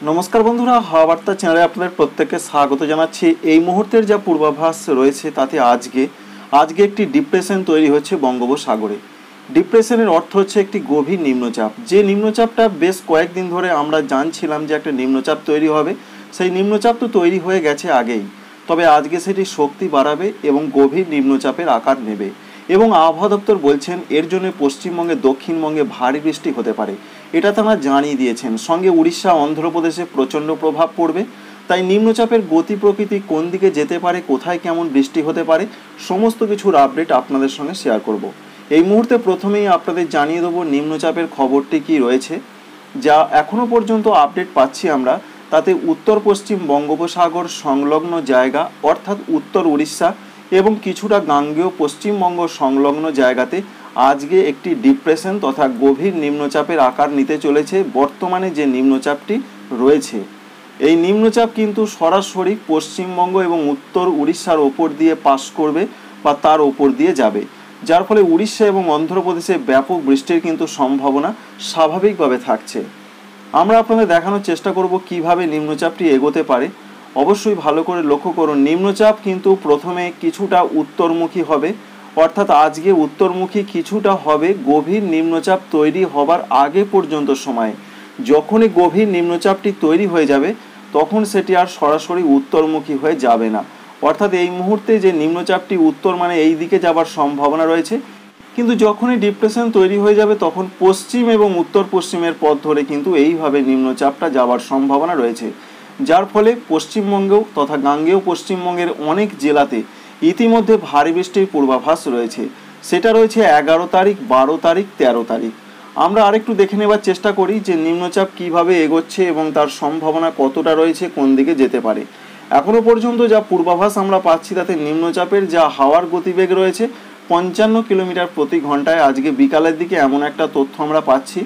नमस्कार बंधुरा हावा बार्ता चैनले आपनादेर प्रत्येकके स्वागत जानाচ্ছি। এই মুহূর্তের যা পূর্বাভাস রয়েছে তাতে আজকে একটি ডিপ্রেশন তৈরি হচ্ছে বঙ্গোপসাগরে। ডিপ্রেশনের অর্থ হচ্ছে একটি গভীর নিম্নচাপ। যে নিম্নচাপটা বেশ কয়েকদিন ধরে আমরা জানছিলাম যে একটা নিম্নচাপ তৈরি হবে, সেই নিম্নচাপ তো তৈরি হয়ে গেছে আগেই, তবে আজকে সেটি শক্তি বাড়াবে এবং গভীর নিম্নচাপের আকার নেবে। এবং আবহাওয়া দপ্তর বলছেন এর জন্য পশ্চিমবঙ্গে দক্ষিণবঙ্গে ভারী বৃষ্টি হতে পারে, এটা তারা জানিয়ে দিয়েছেন। সঙ্গে উড়িষ্যা অন্ধ্রপ্রদেশে প্রচণ্ড প্রভাব পড়বে। তাই নিম্নচাপের গতি প্রকৃতি কোন দিকে যেতে পারে, কোথায় কেমন বৃষ্টি হতে পারে, সমস্ত কিছুর আপডেট আপনাদের সঙ্গে শেয়ার করব। এই মুহূর্তে প্রথমেই আপনাদের জানিয়ে দেবো নিম্নচাপের খবরটি কি রয়েছে। যা এখনও পর্যন্ত আপডেট পাচ্ছি আমরা, তাতে উত্তর পশ্চিম বঙ্গোপসাগর সংলগ্ন জায়গা অর্থাৎ উত্তর উড়িষ্যা এবং কিছুটা গাঙ্গেয় পশ্চিমবঙ্গ সংলগ্ন জায়গাতে আজকে একটি ডিপ্রেশন তথা গভীর নিম্নচাপের আকার নিতে চলেছে। বর্তমানে যে নিম্নচাপটি রয়েছে, এই নিম্নচাপ কিন্তু সরাসরি পশ্চিমবঙ্গ এবং উত্তর উড়িষ্যার ওপর দিয়ে পাস করবে বা তার ওপর দিয়ে যাবে, যার ফলে উড়িষ্যা এবং অন্ধ্রপ্রদেশে ব্যাপক বৃষ্টির কিন্তু সম্ভাবনা স্বাভাবিকভাবে থাকছে। আমরা আপনাদের দেখানোর চেষ্টা করব কিভাবে নিম্নচাপটি এগোতে পারে। অবশ্যই ভালো করে লক্ষ্য করুন, নিম্নচাপ কিন্তু প্রথমে কিছুটা উত্তরমুখী হবে, অর্থাৎ আজকে উত্তরমুখী কিছুটা হবে গভীর নিম্নচাপ তৈরি হবার আগে পর্যন্ত সময়ে। যখনই গভীর নিম্নচাপটি তৈরি হয়ে যাবে তখন সেটি আর সরাসরি উত্তরমুখী হয়ে যাবে না। অর্থাৎ এই মুহূর্তে যে নিম্নচাপটি উত্তর মানে এই দিকে যাবার সম্ভাবনা রয়েছে, কিন্তু যখনই ডিপ্রেশন তৈরি হয়ে যাবে তখন পশ্চিম এবং উত্তর পশ্চিমের পথ ধরে কিন্তু এইভাবে নিম্নচাপটা যাওয়ার সম্ভাবনা রয়েছে, যার ফলে পশ্চিমবঙ্গেও তথা গাঙ্গেয় পশ্চিমবঙ্গের অনেক জেলাতে ইতিমধ্যে ভারী বৃষ্টির পূর্বাভাস রয়েছে। সেটা রয়েছে 11 তারিখ, 12 তারিখ, 13 তারিখ। আমরা আরেকটু দেখে নেবার চেষ্টা করি যে নিম্নচাপ কিভাবে এগোচ্ছে এবং তার সম্ভাবনা কতটা রয়েছে, কোন দিকে যেতে পারে। এখনও পর্যন্ত যা পূর্বাভাস আমরা পাচ্ছি তাতে নিম্নচাপের যা হাওয়ার গতিবেগ রয়েছে 55 কিলোমিটার প্রতি ঘন্টায়। আজকে বিকালের দিকে এমন একটা তথ্য আমরা পাচ্ছি।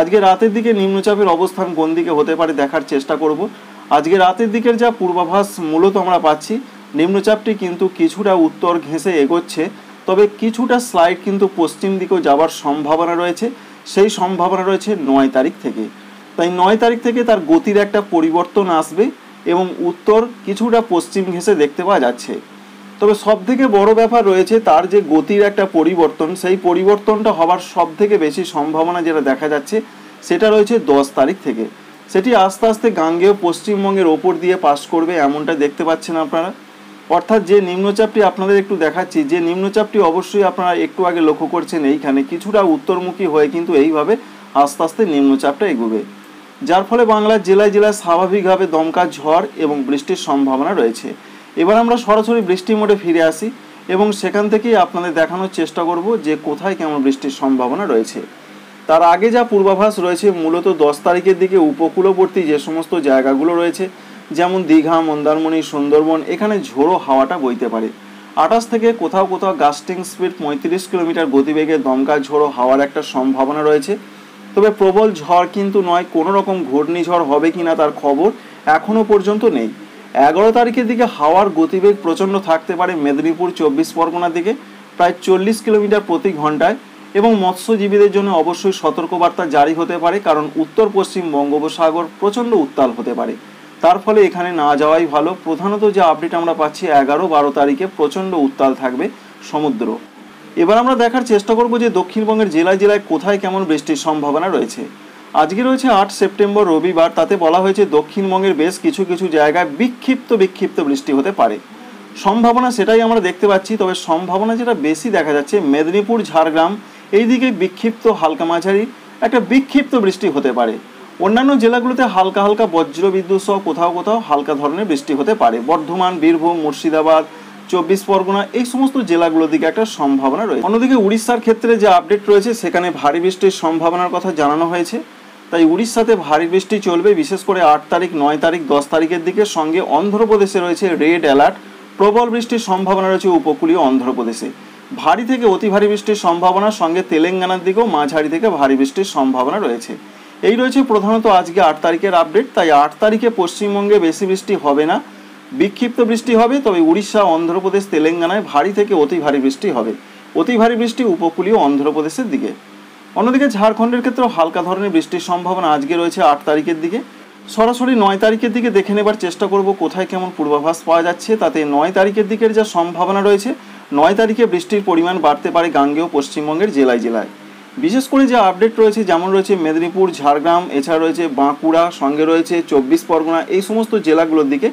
আজকে রাতের দিকে নিম্নচাপের অবস্থান কোন দিকে হতে পারে দেখার চেষ্টা করব। আজকে রাতের দিকের যা পূর্বাভাস মূলত আমরা পাচ্ছি, নিম্নচাপটি কিন্তু কিছুটা উত্তর ঘেঁষে এগোচ্ছে, তবে কিছুটা স্লাইড কিন্তু পশ্চিম দিকেও যাওয়ার সম্ভাবনা রয়েছে। সেই সম্ভাবনা রয়েছে 9 তারিখ থেকে। তাই 9 তারিখ থেকে তার গতির একটা পরিবর্তন আসবে এবং উত্তর কিছুটা পশ্চিম ঘেঁষে দেখতে পাওয়া যাচ্ছে। তবে সবথেকে বড় ব্যাপার রয়েছে তার যে গতির একটা পরিবর্তন, সেই পরিবর্তনটা হবার সবথেকে বেশি সম্ভাবনা যেটা দেখা যাচ্ছে সেটা রয়েছে 10 তারিখ থেকে। সেটি আস্তে আস্তে গাঙ্গেয় পশ্চিমবঙ্গের ওপর দিয়ে পাস করবে, এমনটা দেখতে পাচ্ছেন আপনারা। অর্থাৎ যে নিম্নচাপটি আপনাদের একটু দেখাচ্ছি, যে নিম্নচাপটি অবশ্যই আপনারা একটু আগে লক্ষ্য করছেন এইখানে কিছুটা উত্তরমুখী হয়ে কিন্তু এইভাবে আস্তে আস্তে নিম্নচাপটা এগোবে, যার ফলে বাংলার জেলায় জেলায় স্বাভাবিকভাবে দমকা ঝড় এবং বৃষ্টির সম্ভাবনা রয়েছে। এবার আমরা সরাসরি বৃষ্টি মোডে ফিরে আসি এবং সেখান থেকেই আপনাদের দেখানোর চেষ্টা করব যে কোথায় কেমন বৃষ্টির সম্ভাবনা রয়েছে। তার আগে যা পূর্বাভাস রয়েছে মূলত 10 তারিখের দিকে উপকূলবর্তী যে সমস্ত জায়গাগুলো রয়েছে, যেমন দীঘা, মন্দারমণি, সুন্দরবন, এখানে ঝোড়ো হাওয়াটা বইতে পারে। 28 থেকে কোথাও কোথাও গাস্টিং স্পিড 35 কিলোমিটার গতিবেগে দমকা ঝোড়ো হাওয়ার একটা সম্ভাবনা রয়েছে। তবে প্রবল ঝড় কিন্তু নয়, কোনো রকম ঘূর্ণিঝড় হবে কিনা তার খবর এখনও পর্যন্ত নেই। 11 তারিখের দিকে হাওয়ার গতিবেগ প্রচণ্ড থাকতে পারে মেদিনীপুর 24 পরগনার দিকে, প্রায় 40 কিলোমিটার প্রতি ঘন্টায়। এবং মৎস্যজীবীদের জন্য অবশ্যই সতর্কবার্তা জারি হতে পারে, কারণ উত্তর পশ্চিম বঙ্গোপসাগর প্রচণ্ড উত্তাল হতে পারে। তার ফলে এখানে না যাওয়াই ভালো। প্রধানত যে আপডেট আমরা পাচ্ছি 11-12 তারিখে প্রচণ্ড উত্তাল থাকবে সমুদ্র। এবার আমরা দেখার চেষ্টা করব যে দক্ষিণবঙ্গের জেলায় জেলায় কোথায় কেমন বৃষ্টির সম্ভাবনা রয়েছে। আজকে রয়েছে 8 সেপ্টেম্বর রবিবার। তাতে বলা হয়েছে দক্ষিণবঙ্গের বেশ কিছু কিছু জায়গায় বিক্ষিপ্ত বৃষ্টি হতে পারে। সম্ভাবনা সেটাই আমরা দেখতে পাচ্ছি, তবে সম্ভাবনা যেটা বেশি দেখা যাচ্ছে মেদিনীপুর, ঝাড়গ্রাম এই দিকে বিক্ষিপ্ত হালকা মাঝারি একটা বিক্ষিপ্ত বৃষ্টি হতে পারে। অন্যান্য জেলাগুলোতে হালকা হালকা বজ্র বিদ্যুৎ সহ কোথাও কোথাও হালকা ধরনের বৃষ্টি হতে পারে। বর্ধমান, বীরভূম, মুর্শিদাবাদ, 24 পরগনা এই সমস্ত জেলাগুলোর দিকে একটা সম্ভাবনা রয়েছে। অন্যদিকে উড়িষ্যার ক্ষেত্রে যে আপডেট রয়েছে সেখানে ভারী বৃষ্টির সম্ভাবনার কথা জানানো হয়েছে। তাই উড়িষ্যাতে ভারী বৃষ্টি চলবে, বিশেষ করে 8 তারিখ, 9 তারিখ, 10 তারিখের দিকে। সঙ্গে অন্ধ্রপ্রদেশে রয়েছে রেড অ্যালার্ট, প্রবল বৃষ্টির সম্ভাবনা রয়েছে উপকূলীয় অন্ধ্রপ্রদেশে। ভারী থেকে অতি ভারী বৃষ্টির সম্ভাবনা, সঙ্গে তেলেঙ্গানার দিকেও মাঝারি থেকে ভারী বৃষ্টির সম্ভাবনা রয়েছে। এই রয়েছে প্রধানত আজকে 8 তারিখের আপডেট। তাই 8 তারিখে পশ্চিমবঙ্গে বেশি বৃষ্টি হবে না, বিক্ষিপ্ত বৃষ্টি হবে। তবে উড়িষ্যা, অন্ধ্রপ্রদেশ, তেলেঙ্গানায় ভারী থেকে অতি ভারী বৃষ্টি হবে। অতি ভারী বৃষ্টি উপকূলীয় অন্ধ্রপ্রদেশের দিকে। অন্যদিকে ঝাড়খণ্ডের ক্ষেত্রেও হালকা ধরনের বৃষ্টির সম্ভাবনা আজকে রয়েছে 8 তারিখের দিকে। সরাসরি 9 তারিখের দিকে দেখে নেবার চেষ্টা করব কোথায় কেমন পূর্বাভাস পাওয়া যাচ্ছে। তাতে 9 তারিখের দিকের যা সম্ভাবনা রয়েছে, 9 তারিখে বৃষ্টির পরিমাণ বাড়তে পারে গাঙ্গেয় পশ্চিমবঙ্গের জেলায় জেলায়। বিশেষ করে যে আপডেট রয়েছে, যেমন রয়েছে মেদিনীপুর, ঝাড়গ্রাম, এছাড়া রয়েছে বাঁকুড়া, সঙ্গে রয়েছে 24 পরগনা, এই সমস্ত জেলাগুলোর দিকে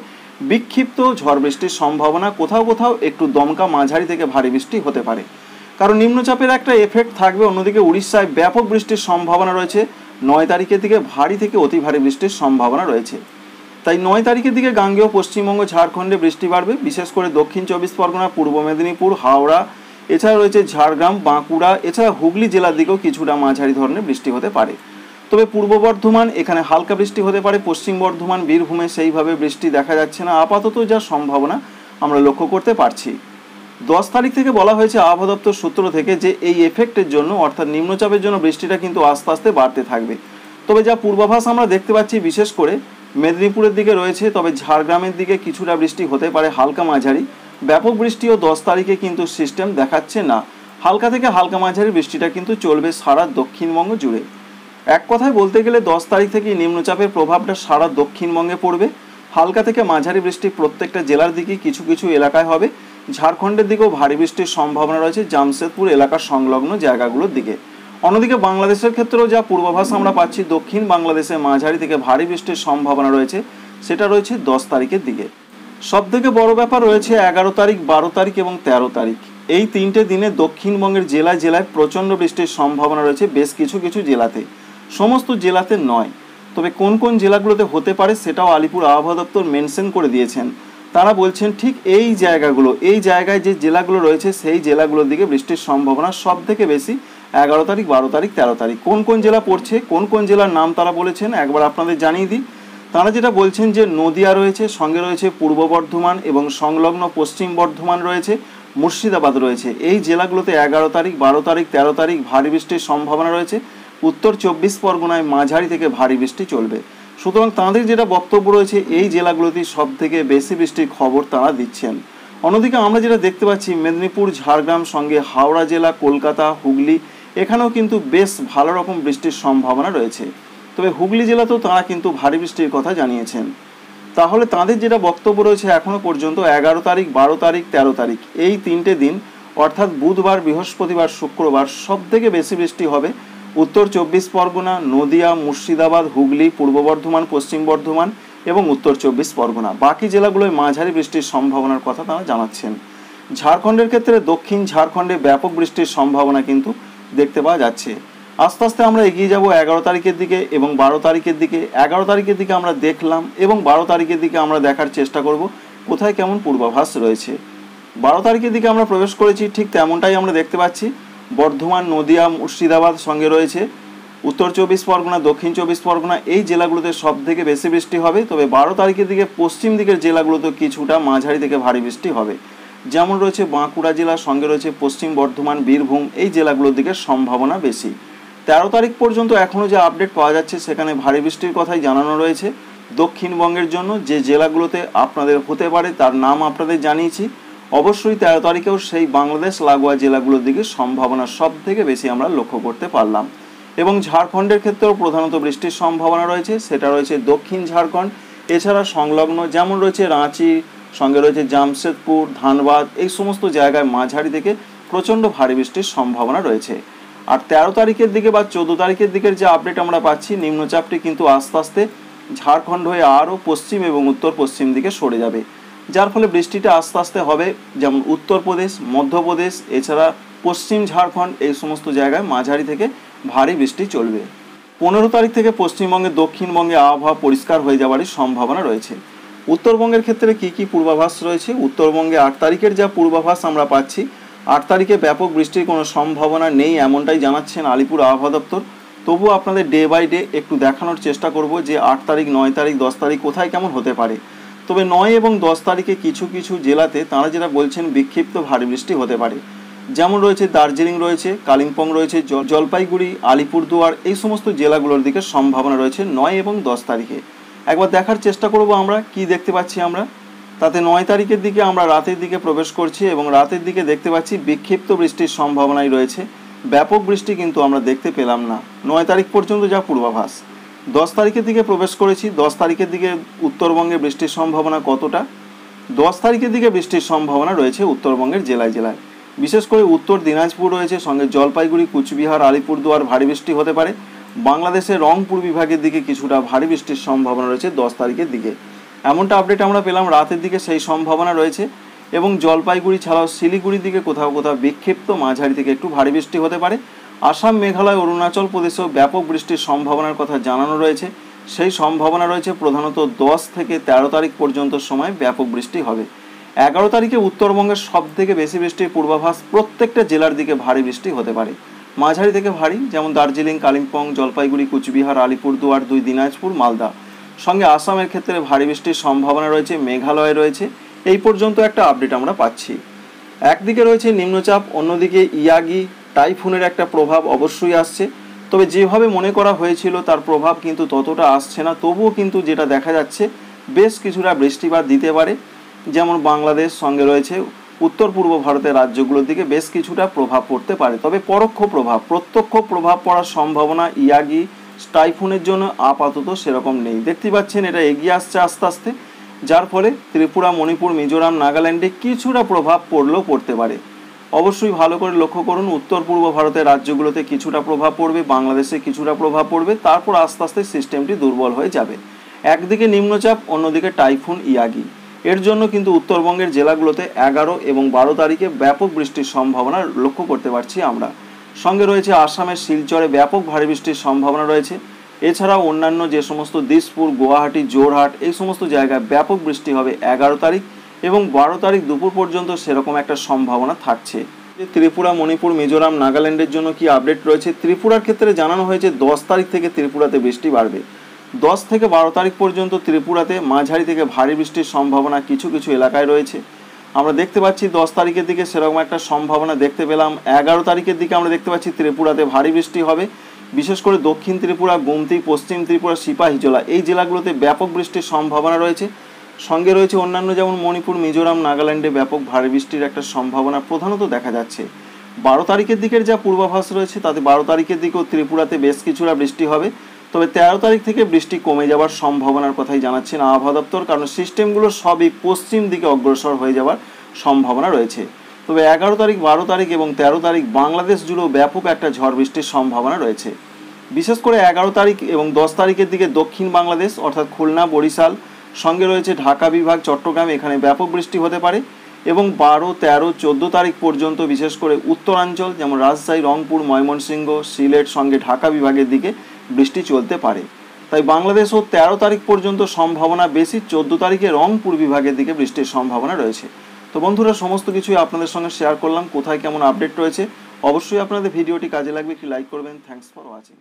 বিক্ষিপ্ত ঝড় বৃষ্টির সম্ভাবনা, কোথাও কোথাও একটু দমকা মাঝারি থেকে ভারী বৃষ্টি হতে পারে, কারণ নিম্নচাপের একটা এফেক্ট থাকবে। অন্যদিকে উড়িষ্যায় ব্যাপক বৃষ্টির সম্ভাবনা রয়েছে। 9 তারিখের দিকে ভারী থেকে অতি ভারী বৃষ্টির সম্ভাবনা রয়েছে। তাই 9 তারিখের দিকে গাঙ্গেয় পশ্চিমবঙ্গ, ঝাড়খণ্ডে বৃষ্টি বাড়বে, বিশেষ করে দক্ষিণ 24 পরগনা, পূর্ব মেদিনীপুর, হাওড়া, এছাড়া রয়েছে ঝাড়গ্রাম, বাঁকুড়া, এছাড়া হুগলি জেলার দিকেও কিছুটা মাঝারি ধরনের বৃষ্টি হতে পারে। তবে পূর্ব বর্ধমান এখানে হালকা বৃষ্টি হতে পারে। পশ্চিম বর্ধমান, বীরভূমে সেইভাবে বৃষ্টি দেখা যাচ্ছে না আপাতত, যা সম্ভাবনা আমরা লক্ষ্য করতে পারছি। 10 তারিখ থেকে বলা হয়েছে আবহাওয়া দপ্তর সূত্র থেকে যে এই এফেক্টের জন্য, অর্থাৎ নিম্নচাপের জন্য বৃষ্টিটা কিন্তু আস্তে আস্তে বাড়তে থাকবে। তবে যা পূর্বাভাস আমরা দেখতে পাচ্ছি, বিশেষ করে মেদিনীপুরের দিকে রয়েছে, তবে ঝাড়গ্রামের দিকে কিছুটা বৃষ্টি হতে পারে হালকা মাঝারি। ব্যাপক বৃষ্টিও 10 তারিখে কিন্তু সিস্টেম দেখাচ্ছে না। হালকা থেকে হালকা মাঝারি বৃষ্টিটা কিন্তু চলবে সারা দক্ষিণবঙ্গ জুড়ে। এক কথায় বলতে গেলে 10 তারিখ থেকে নিম্নচাপের প্রভাবটা সারা দক্ষিণবঙ্গে পড়বে। হালকা থেকে মাঝারি বৃষ্টি প্রত্যেকটা জেলার দিকেই কিছু কিছু এলাকায় হবে। ঝাড়খণ্ডের দিকেও ভারী বৃষ্টির সম্ভাবনা রয়েছে জামশেদপুর এলাকার সংলগ্ন জায়গাগুলোর দিকে। অন্যদিকে বাংলাদেশের ক্ষেত্রেও যা পূর্বাভাস আমরা পাচ্ছি, দক্ষিণ বাংলাদেশে মাঝারি থেকে ভারী বৃষ্টির সম্ভাবনা রয়েছে, সেটা রয়েছে 10 তারিখের দিকে। সবথেকে বড় ব্যাপার রয়েছে 11 তারিখ, 12 তারিখ এবং 13 তারিখ। এই 3টে দিনে দক্ষিণবঙ্গের জেলায় জেলায় প্রচণ্ড বৃষ্টির সম্ভাবনা রয়েছে, বেশ কিছু কিছু জেলাতে, সমস্ত জেলাতে নয়। তবে কোন কোন জেলাগুলোতে হতে পারে সেটাও আলিপুর আবহাওয়া দপ্তর মেনশন করে দিয়েছেন। তারা বলছেন ঠিক এই জায়গাগুলো, এই জায়গায় যে জেলাগুলো রয়েছে সেই জেলাগুলোর দিকে বৃষ্টির সম্ভাবনা সব থেকে বেশি 11 তারিখ, 12 তারিখ, 13 তারিখ। কোন কোন জেলা পড়ছে, কোন কোন জেলার নাম তারা বলেছেন একবার আপনাদের জানিয়ে দিই। তারা যেটা বলছেন যে নদিয়া রয়েছে, সঙ্গে রয়েছে পূর্ব বর্ধমান এবং সংলগ্ন পশ্চিম বর্ধমান রয়েছে, মুর্শিদাবাদ রয়েছে। এই জেলাগুলোতে 11 তারিখ, 12 তারিখ, 13 তারিখ ভারী বৃষ্টির সম্ভাবনা রয়েছে। উত্তর 24 পরগনায় মাঝারি থেকে ভারী বৃষ্টি চলবে। সুতরাং তাঁদের যেটা বক্তব্য রয়েছে, এই জেলাগুলোতেই সব থেকে বেশি বৃষ্টির খবর তারা দিচ্ছেন। অন্যদিকে আমরা যেটা দেখতে পাচ্ছি, মেদিনীপুর, ঝাড়গ্রাম, সঙ্গে হাওড়া জেলা, কলকাতা, হুগলি, এখানেও কিন্তু বেশ ভালো রকম বৃষ্টির সম্ভাবনা রয়েছে। তবে হুগলি জেলাতেও তারা কিন্তু ভারী বৃষ্টির কথা জানিয়েছেন। তাহলে তাদের যেটা বক্তব্য রয়েছে এখনও পর্যন্ত 11 তারিখ, 12 তারিখ, 13 তারিখ, এই 3টে দিন, অর্থাৎ বুধবার, বৃহস্পতিবার, শুক্রবার সব থেকে বেশি বৃষ্টি হবে উত্তর 24 পরগনা, নদিয়া, মুর্শিদাবাদ, হুগলি, পূর্ব বর্ধমান, পশ্চিম বর্ধমান এবং উত্তর 24 পরগনা। বাকি জেলাগুলোয় মাঝারি বৃষ্টির সম্ভাবনার কথা তারা জানাচ্ছেন। ঝাড়খণ্ডের ক্ষেত্রে দক্ষিণ ঝাড়খণ্ডে ব্যাপক বৃষ্টির সম্ভাবনা কিন্তু দেখতে পাওয়া যাচ্ছে। আস্তে আস্তে আমরা এগিয়ে যাব 11 তারিখের দিকে এবং 12 তারিখের দিকে। 11 তারিখের দিকে আমরা দেখলাম এবং 12 তারিখের দিকে আমরা দেখার চেষ্টা করব কোথায় কেমন পূর্বাভাস রয়েছে। 12 তারিখের দিকে আমরা প্রবেশ করেছি, ঠিক তেমনটাই আমরা দেখতে পাচ্ছি। বর্ধমান, নদিয়া, মুর্শিদাবাদ, সঙ্গে রয়েছে উত্তর 24 পরগনা, দক্ষিণ 24 পরগনা, এই জেলাগুলোতে সব থেকে বেশি বৃষ্টি হবে। তবে 12 তারিখের দিকে পশ্চিম দিকের জেলাগুলোতে কিছুটা মাঝারি থেকে ভারী বৃষ্টি হবে, যেমন রয়েছে বাঁকুড়া জেলা, সঙ্গে রয়েছে পশ্চিম বর্ধমান, বীরভূম, এই জেলাগুলোর দিকে সম্ভাবনা বেশি। 13 তারিখ পর্যন্ত এখনও যে আপডেট পাওয়া যাচ্ছে সেখানে ভারী বৃষ্টির কথাই জানানো রয়েছে দক্ষিণবঙ্গের জন্য। যে জেলাগুলোতে আপনাদের হতে পারে তার নাম আপনাদের জানিয়েছি। অবশ্যই 13 তারিখেও সেই বাংলাদেশ লাগোয়া জেলাগুলোর দিকে সম্ভাবনা সব থেকে বেশি আমরা লক্ষ্য করতে পারলাম। এবং ঝাড়খণ্ডের ক্ষেত্রেও প্রধানত বৃষ্টির সম্ভাবনা রয়েছে, সেটা রয়েছে দক্ষিণ ঝাড়খণ্ড, এছাড়া সংলগ্ন যেমন রয়েছে রাঁচি, সঙ্গে রয়েছে জামশেদপুর, ধানবাদ, এই সমস্ত জায়গায় মাঝারি থেকে প্রচণ্ড ভারী বৃষ্টির সম্ভাবনা রয়েছে। আর 13 তারিখের দিকে বা 14 তারিখের দিকের যে আপডেট আমরা পাচ্ছি, নিম্নচাপটি কিন্তু আস্তে আস্তে ঝাড়খণ্ড হয়ে আরও পশ্চিম এবং উত্তর পশ্চিম দিকে সরে যাবে, যার ফলে বৃষ্টিটা আস্তে আস্তে হবে যেমন উত্তরপ্রদেশ, মধ্যপ্রদেশ, এছাড়া পশ্চিম ঝাড়খণ্ড, এই সমস্ত জায়গায় মাঝারি থেকে ভারী বৃষ্টি চলবে। 15 তারিখ থেকে পশ্চিমবঙ্গে, দক্ষিণবঙ্গে আবহাওয়া পরিষ্কার হয়ে যাওয়ারই সম্ভাবনা রয়েছে। উত্তরবঙ্গের ক্ষেত্রে কি কি পূর্বাভাস রয়েছে? উত্তরবঙ্গে 8 তারিখের যা পূর্বাভাস আমরা পাচ্ছি, 8 তারিখে ব্যাপক বৃষ্টির কোনো সম্ভাবনা নেই এমনটাই জানাচ্ছেন আলিপুর আবহাওয়া দপ্তর। তবুও আপনাদের ডে বাই ডে একটু দেখানোর চেষ্টা করব যে 8 তারিখ, 9 তারিখ, 10 তারিখ কোথায় কেমন হতে পারে। তবে 9 এবং 10 তারিখে কিছু কিছু জেলাতে তারা যেটা বলছেন বিক্ষিপ্ত ভারী বৃষ্টি হতে পারে, যেমন রয়েছে দার্জিলিং রয়েছে, কালিম্পং রয়েছে, জলপাইগুড়ি, আলিপুরদুয়ার, এই সমস্ত জেলাগুলোর দিকে সম্ভাবনা রয়েছে 9 এবং 10 তারিখে। একবার দেখার চেষ্টা করব আমরা কি দেখতে পাচ্ছি আমরা। তাতে 9 তারিখের দিকে আমরা রাতের দিকে প্রবেশ করছি এবং রাতের দিকে দেখতে পাচ্ছি বিক্ষিপ্ত বৃষ্টির সম্ভাবনাই রয়েছে, ব্যাপক বৃষ্টি কিন্তু আমরা দেখতে পেলাম না 9 তারিখ পর্যন্ত যা পূর্বাভাস। 10 তারিখের দিকে প্রবেশ করেছি। 10 তারিখের দিকে উত্তরবঙ্গে বৃষ্টির সম্ভাবনা কতটা? 10 তারিখের দিকে বৃষ্টির সম্ভাবনা রয়েছে উত্তরবঙ্গের জেলায় জেলায়, বিশেষ করে উত্তর দিনাজপুর রয়েছে, সঙ্গে জলপাইগুড়ি, কুচবিহার, আলিপুরদুয়ার ভারী বৃষ্টি হতে পারে। বাংলাদেশের রংপুর বিভাগের দিকে কিছুটা ভারী বৃষ্টির সম্ভাবনা রয়েছে 10 তারিখের দিকে, এমনটা আপডেট আমরা পেলাম। রাতের দিকে সেই সম্ভাবনা রয়েছে এবং জলপাইগুড়ি ছাড়াও শিলিগুড়ির দিকে কোথাও কোথাও বিক্ষিপ্ত মাঝারি থেকে একটু ভারী বৃষ্টি হতে পারে। আসাম, মেঘালয়, অরুণাচল প্রদেশেও ব্যাপক বৃষ্টির সম্ভাবনার কথা জানানো রয়েছে। সেই সম্ভাবনা রয়েছে প্রধানত 10 থেকে 13 তারিখ পর্যন্ত সময় ব্যাপক বৃষ্টি হবে। 11 তারিখে উত্তরবঙ্গের সব থেকে বেশি বৃষ্টির পূর্বাভাস, প্রত্যেকটা জেলার দিকে ভারী বৃষ্টি হতে পারে, মাঝারি থেকে ভারী, যেমন দার্জিলিং, কালিম্পং, জলপাইগুড়ি, কুচবিহার, আলিপুরদুয়ার, 2 দিনাজপুর, মালদা। সঙ্গে আসামের ক্ষেত্রে ভারী বৃষ্টির সম্ভাবনা রয়েছে, মেঘালয়ে রয়েছে। এই পর্যন্ত একটা আপডেট আমরা পাচ্ছি। একদিকে রয়েছে নিম্নচাপ, অন্যদিকে ইয়াগি টাইফুনের একটা প্রভাব অবশ্যই আসছে, তবে যেভাবে মনে করা হয়েছিল তার প্রভাব কিন্তু ততটা আসছে না। তবুও কিন্তু যেটা দেখা যাচ্ছে বেশ কিছুটা বৃষ্টিপাত দিতে পারে, যেমন বাংলাদেশ, সঙ্গে রয়েছে উত্তর পূর্ব ভারতের রাজ্যগুলোর দিকে বেশ কিছুটা প্রভাব পড়তে পারে। তবে পরোক্ষ প্রভাব, প্রত্যক্ষ প্রভাব পড়ার সম্ভাবনা ইয়াগি টাইফুনের জন্য আপাতত সেরকম নেই। দেখতে পাচ্ছেন এটা এগিয়ে আসছে আস্তে আস্তে, যার ফলে ত্রিপুরা, মণিপুর, মিজোরাম, নাগাল্যান্ডে কিছুটা প্রভাব পড়লেও পড়তে পারে। অবশ্যই ভালো করে লক্ষ্য করুন, উত্তর পূর্ব ভারতের রাজ্যগুলোতে কিছুটা প্রভাব পড়বে, বাংলাদেশে কিছুটা প্রভাব পড়বে, তারপর আস্তে আস্তে সিস্টেমটি দুর্বল হয়ে যাবে। একদিকে নিম্নচাপ, অন্যদিকে টাইফুন ইয়াগি, এর জন্য কিন্তু উত্তরবঙ্গের জেলাগুলোতে 11 এবং 12 তারিখে ব্যাপক বৃষ্টির সম্ভাবনা লক্ষ্য করতে পারছি আমরা। সঙ্গে রয়েছে আসামের শিলচরে ব্যাপক ভারী বৃষ্টির সম্ভাবনা রয়েছে। এছাড়াও অন্যান্য যে সমস্ত দিসপুর, গুয়াহাটি, জোরহাট, এই সমস্ত জায়গায় ব্যাপক বৃষ্টি হবে 11 তারিখ এবং 12 তারিখ দুপুর পর্যন্ত সেরকম একটা সম্ভাবনা থাকছে। ত্রিপুরা, মণিপুর, মিজোরাম, নাগাল্যান্ডের জন্য কি আপডেট রয়েছে? ত্রিপুরার ক্ষেত্রে জানানো হয়েছে 10 তারিখ থেকে ত্রিপুরাতে বৃষ্টি বাড়বে। 10 থেকে 12 তারিখ পর্যন্ত ত্রিপুরাতে মাঝারি থেকে ভারী বৃষ্টির সম্ভাবনা কিছু কিছু এলাকায় রয়েছে। আমরা দেখতে পাচ্ছি 10 তারিখের দিকে সেরকম একটা সম্ভাবনা দেখতে পেলাম। 11 তারিখের দিকে আমরা দেখতে পাচ্ছি ত্রিপুরাতে ভারী বৃষ্টি হবে, বিশেষ করে দক্ষিণ ত্রিপুরা, গুমতি, পশ্চিম ত্রিপুরা, সিপাহীজলা, এই জেলাগুলোতে ব্যাপক বৃষ্টির সম্ভাবনা রয়েছে। সঙ্গে রয়েছে অন্যান্য যেমন মণিপুর, মিজোরাম, নাগাল্যান্ডে ব্যাপক ভারী বৃষ্টির একটা সম্ভাবনা প্রধানত দেখা যাচ্ছে। 12 তারিখের দিকের যা পূর্বাভাস রয়েছে তাতে 12 তারিখের দিকেও ত্রিপুরাতে বেশ কিছুটা বৃষ্টি হবে, তবে 13 তারিখ থেকে বৃষ্টি কমে যাওয়ার সম্ভাবনার কথাই জানাচ্ছেন আবহাওয়া দপ্তর, কারণ সিস্টেমগুলো সবই পশ্চিম দিকে অগ্রসর হয়ে যাওয়ার সম্ভাবনা রয়েছে। তবে 11 তারিখ, 12 তারিখ এবং 13 তারিখ বাংলাদেশ জুড়েও ব্যাপক একটা ঝড় বৃষ্টির সম্ভাবনা রয়েছে। বিশেষ করে 11 তারিখ এবং 10 তারিখের দিকে দক্ষিণ বাংলাদেশ অর্থাৎ খুলনা, বরিশাল, সঙ্গে রয়েছে ঢাকা বিভাগ, চট্টগ্রাম, এখানে ব্যাপক বৃষ্টি হতে পারে এবং 12, 13, 14 তারিখ পর্যন্ত বিশেষ করে উত্তরাঞ্চল যেমন রাজশাহী, রংপুর, ময়মনসিংহ, সিলেট, সঙ্গে ঢাকা বিভাগের দিকে বৃষ্টি চলতে পারে। তাই বাংলাদেশও 13 তারিখ পর্যন্ত সম্ভাবনা বেশি, 14 তারিখে রংপুর বিভাগের দিকে বৃষ্টির সম্ভাবনা রয়েছে। তো বন্ধুরা, সমস্ত কিছুই আপনাদের সঙ্গে শেয়ার করলাম, কোথায় কেমন আপডেট রয়েছে। অবশ্যই আপনাদের ভিডিওটি কাজে লাগবে, একটি লাইক করবেন। Thanks for watching.